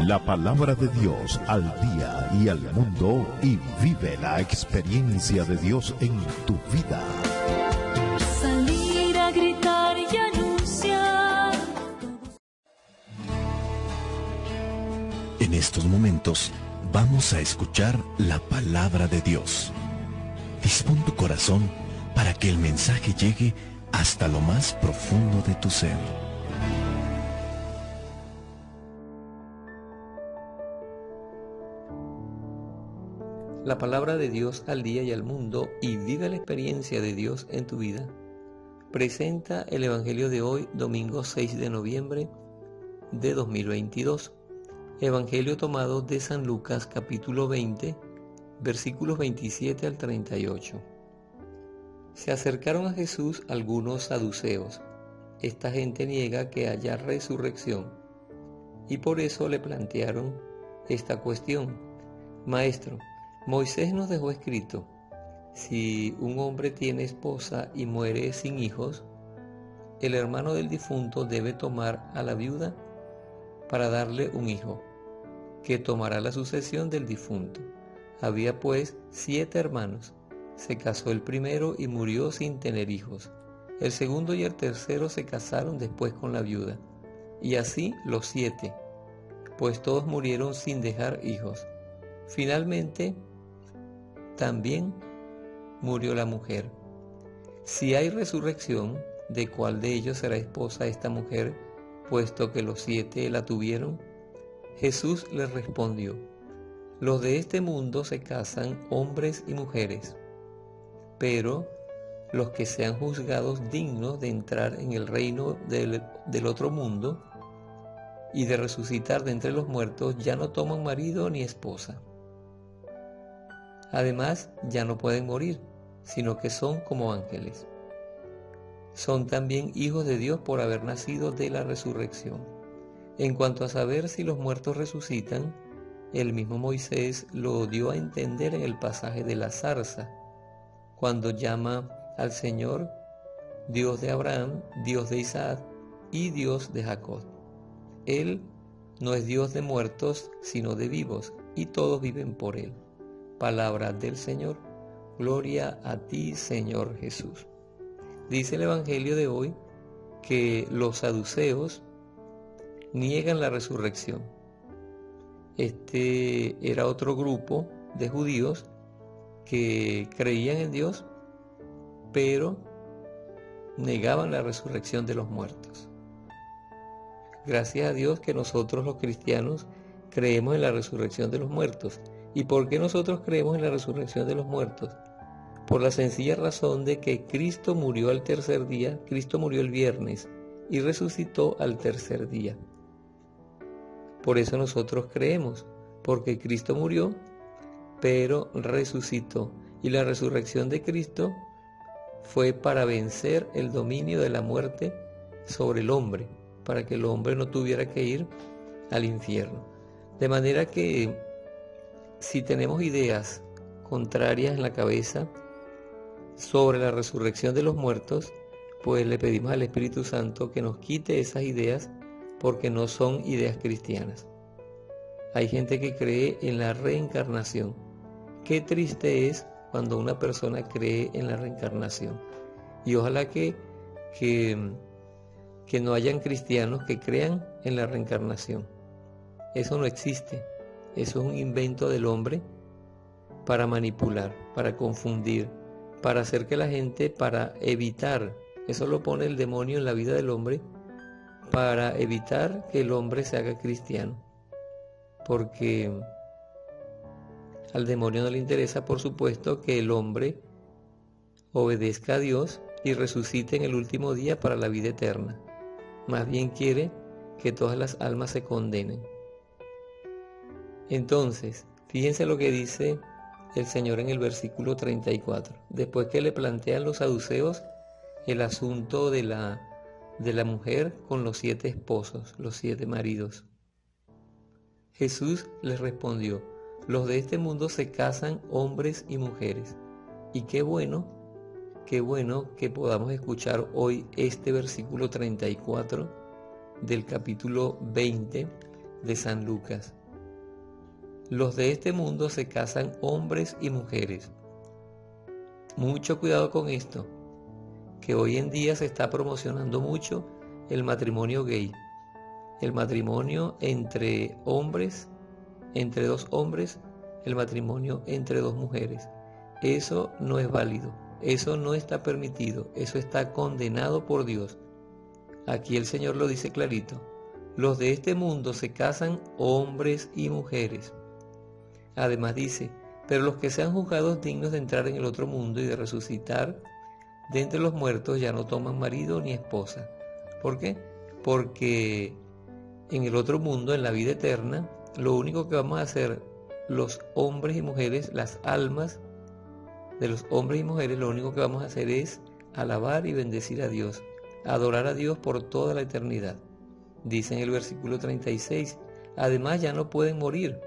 La palabra de Dios al día y al mundo, y vive la experiencia de Dios en tu vida. Salir a gritar y anunciar. En estos momentos vamos a escuchar la palabra de Dios. Dispón tu corazón para que el mensaje llegue hasta lo más profundo de tu ser. La palabra de Dios al día y al mundo, y vive la experiencia de Dios en tu vida, presenta el Evangelio de hoy, domingo 6 de noviembre de 2022. Evangelio tomado de San Lucas, capítulo 20, versículos 27 al 38. Se acercaron a Jesús algunos saduceos. Esta gente niega que haya resurrección, y por eso le plantearon esta cuestión: Maestro, Moisés nos dejó escrito: si un hombre tiene esposa y muere sin hijos, el hermano del difunto debe tomar a la viuda para darle un hijo, que tomará la sucesión del difunto. Había pues 7 hermanos. Se casó el primero y murió sin tener hijos. El segundo y el tercero se casaron después con la viuda, y así los 7, pues todos murieron sin dejar hijos. Finalmente, también murió la mujer. Si hay resurrección, ¿de cuál de ellos será esposa esta mujer, puesto que los 7 la tuvieron? Jesús les respondió: los de este mundo se casan hombres y mujeres, pero los que sean juzgados dignos de entrar en el reino del otro mundo y de resucitar de entre los muertos ya no toman marido ni esposa. Además, ya no pueden morir, sino que son como ángeles. Son también hijos de Dios por haber nacido de la resurrección. En cuanto a saber si los muertos resucitan, el mismo Moisés lo dio a entender en el pasaje de la zarza, cuando llama al Señor Dios de Abraham, Dios de Isaac y Dios de Jacob. Él no es Dios de muertos, sino de vivos, y todos viven por Él. Palabra del Señor. Gloria a ti, Señor Jesús. Dice el Evangelio de hoy que los saduceos niegan la resurrección. Este era otro grupo de judíos que creían en Dios, pero negaban la resurrección de los muertos. Gracias a Dios que nosotros los cristianos creemos en la resurrección de los muertos. ¿Y por qué nosotros creemos en la resurrección de los muertos? Por la sencilla razón de que Cristo murió al tercer día, Cristo murió el viernes y resucitó al tercer día. Por eso nosotros creemos, porque Cristo murió, pero resucitó. Y la resurrección de Cristo fue para vencer el dominio de la muerte sobre el hombre, para que el hombre no tuviera que ir al infierno. De manera que si tenemos ideas contrarias en la cabeza sobre la resurrección de los muertos, pues le pedimos al Espíritu Santo que nos quite esas ideas, porque no son ideas cristianas. Hay gente que cree en la reencarnación. Qué triste es cuando una persona cree en la reencarnación. Y ojalá que no hayan cristianos que crean en la reencarnación. Eso no existe. Eso es un invento del hombre para manipular, para confundir, para hacer que la gente, para evitar, eso lo pone el demonio en la vida del hombre, para evitar que el hombre se haga cristiano. Porque al demonio no le interesa, por supuesto, que el hombre obedezca a Dios y resucite en el último día para la vida eterna. Más bien quiere que todas las almas se condenen. Entonces, fíjense lo que dice el Señor en el versículo 34. Después que le plantean los saduceos el asunto de la mujer con los 7 esposos, los 7 maridos, Jesús les respondió: los de este mundo se casan hombres y mujeres. Y qué bueno que podamos escuchar hoy este versículo 34 del capítulo 20 de San Lucas. Los de este mundo se casan hombres y mujeres. Mucho cuidado con esto, que hoy en día se está promocionando mucho el matrimonio gay, el matrimonio entre hombres, entre dos hombres, el matrimonio entre dos mujeres. Eso no es válido, eso no está permitido, eso está condenado por Dios. Aquí el Señor lo dice clarito: los de este mundo se casan hombres y mujeres. Además dice: pero los que sean juzgados dignos de entrar en el otro mundo y de resucitar de entre los muertos ya no toman marido ni esposa. ¿Por qué? Porque en el otro mundo, en la vida eterna, lo único que vamos a hacer los hombres y mujeres, las almas de los hombres y mujeres, lo único que vamos a hacer es alabar y bendecir a Dios, adorar a Dios por toda la eternidad. Dice en el versículo 36, además ya no pueden morir,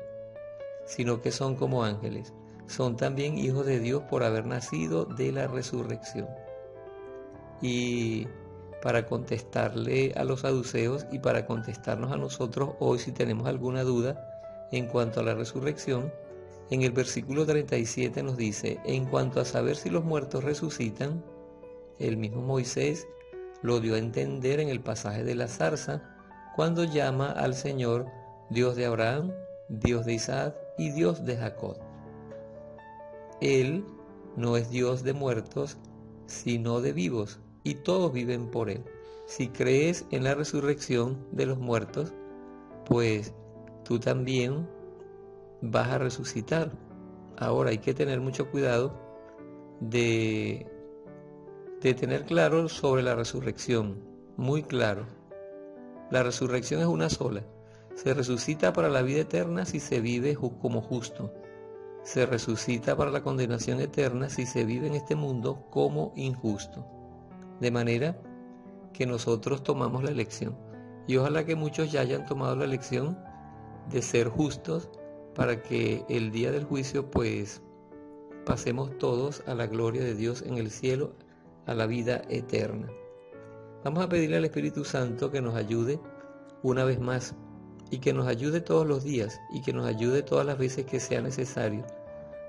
sino que son como ángeles. Son también hijos de Dios por haber nacido de la resurrección. Y para contestarle a los saduceos y para contestarnos a nosotros hoy si tenemos alguna duda en cuanto a la resurrección, en el versículo 37 nos dice: en cuanto a saber si los muertos resucitan, el mismo Moisés lo dio a entender en el pasaje de la zarza, cuando llama al Señor Dios de Abraham, Dios de Isaac y Dios de Jacob. Él no es Dios de muertos, sino de vivos, y todos viven por Él. Si crees en la resurrección de los muertos, pues tú también vas a resucitar. Ahora hay que tener mucho cuidado de tener claro sobre la resurrección, muy claro. La resurrección es una sola. Se resucita para la vida eterna si se vive como justo. Se resucita para la condenación eterna si se vive en este mundo como injusto. De manera que nosotros tomamos la elección. Y ojalá que muchos ya hayan tomado la elección de ser justos, para que el día del juicio pues pasemos todos a la gloria de Dios en el cielo, a la vida eterna. Vamos a pedirle al Espíritu Santo que nos ayude una vez más, y que nos ayude todos los días, y que nos ayude todas las veces que sea necesario,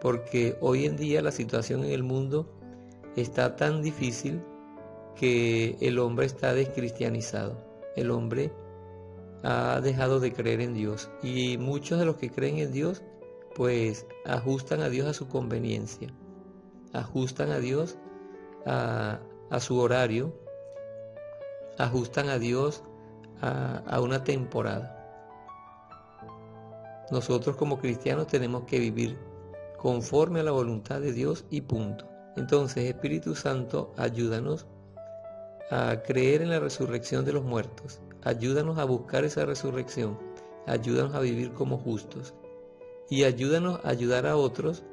porque hoy en día la situación en el mundo está tan difícil que el hombre está descristianizado. El hombre ha dejado de creer en Dios, y muchos de los que creen en Dios pues ajustan a Dios a su conveniencia, ajustan a Dios a su horario, ajustan a Dios a una temporada. Nosotros como cristianos tenemos que vivir conforme a la voluntad de Dios y punto. Entonces, Espíritu Santo, ayúdanos a creer en la resurrección de los muertos. Ayúdanos a buscar esa resurrección. Ayúdanos a vivir como justos. Y ayúdanos a ayudar a otros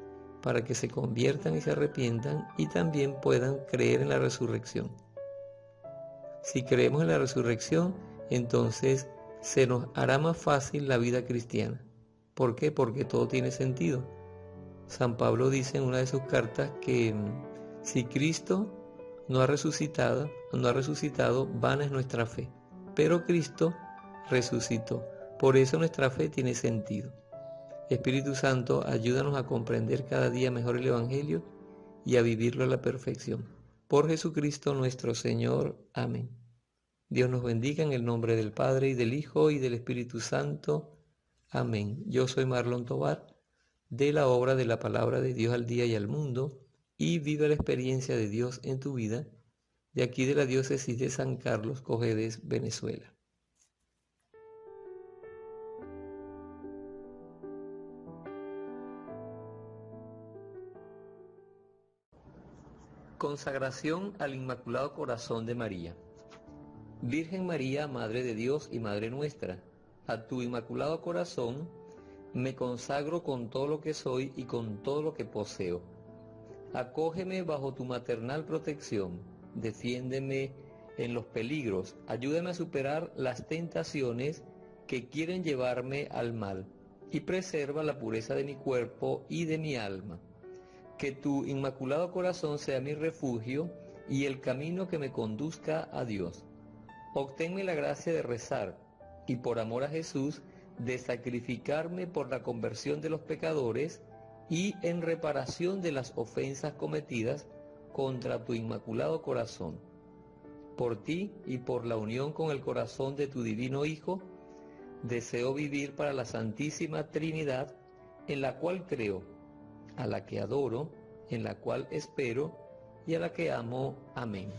para que se conviertan y se arrepientan y también puedan creer en la resurrección. Si creemos en la resurrección, entonces se nos hará más fácil la vida cristiana. ¿Por qué? Porque todo tiene sentido. San Pablo dice en una de sus cartas que si Cristo no ha resucitado, vana es nuestra fe. Pero Cristo resucitó. Por eso nuestra fe tiene sentido. Espíritu Santo, ayúdanos a comprender cada día mejor el Evangelio y a vivirlo a la perfección. Por Jesucristo nuestro Señor. Amén. Dios nos bendiga en el nombre del Padre, y del Hijo, y del Espíritu Santo. Amén. Yo soy Marlon Tovar, de la obra de la Palabra de Dios al día y al mundo, y vive la experiencia de Dios en tu vida, de aquí de la diócesis de San Carlos, Cojedes, Venezuela. Consagración al Inmaculado Corazón de María. Virgen María, Madre de Dios y Madre nuestra, a tu Inmaculado Corazón me consagro con todo lo que soy y con todo lo que poseo. Acógeme bajo tu maternal protección, defiéndeme en los peligros, ayúdame a superar las tentaciones que quieren llevarme al mal, y preserva la pureza de mi cuerpo y de mi alma. Que tu Inmaculado Corazón sea mi refugio y el camino que me conduzca a Dios. Obténme la gracia de rezar, y por amor a Jesús, de sacrificarme por la conversión de los pecadores y en reparación de las ofensas cometidas contra tu inmaculado corazón. Por ti y por la unión con el corazón de tu divino Hijo, deseo vivir para la Santísima Trinidad, en la cual creo, a la que adoro, en la cual espero y a la que amo. Amén.